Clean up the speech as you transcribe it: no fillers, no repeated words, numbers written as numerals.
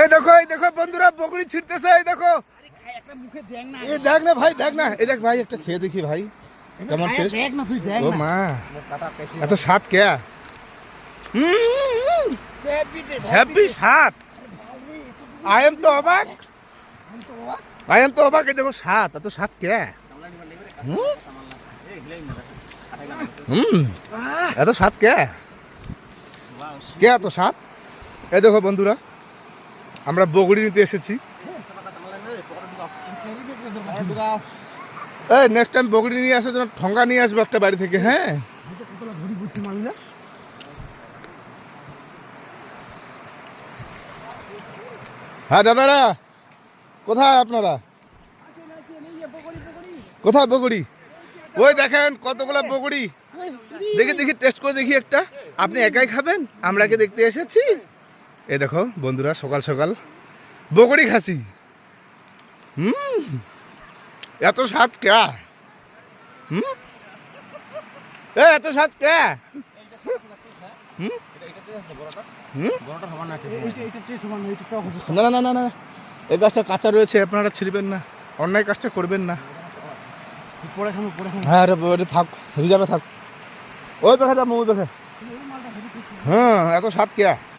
এই দেখো বন্ধুরা বকরি ছিড়তেছে। এই দেখো, এই দেখ না ভাই, দেখ না, এই দেখ ভাই, একটা খেয়ে দেখি ভাই কেমন টেস্ট। ও মা, এত স্বাদ কে? হ্যাপি স্বাদ। আই এম তো অবাক, এই দেখো স্বাদ, এত স্বাদ কে? এত স্বাদ কে? এত স্বাদ? এই দেখো বন্ধুরা, আমরা বগড়ি নিতে এসেছি। এই নেক্সট টাইম বগড়ি নিয়ে আসার জন্য ঠঙ্গা নিয়ে আসবো একটা বাড়ি থেকে। হ্যাঁ, হ্যাঁ দাদারা, কোথায় আপনারা? কোথায় বগড়ি? ওই দেখেন কতগুলা বগড়ি। দেখি দেখি, টেস্ট করে দেখি একটা। আপনি একাই খাবেন? আমরা কি দেখতে এসেছি? এই দেখো বন্ধুরা, সকাল সকাল বগড়ি খাসি। এত স্বাদ কে? এত স্বাদ কে? না না না না, এই গাছটা কাঁচা রয়েছে, আপনারা ছিড়বেন না, অন্যায় কাজটা করবেন না। হ্যাঁ থাক, রিজার্ভে থাক। ওই দেখা যা মৌ দেখে। হ্যাঁ, এত স্বাদ কে?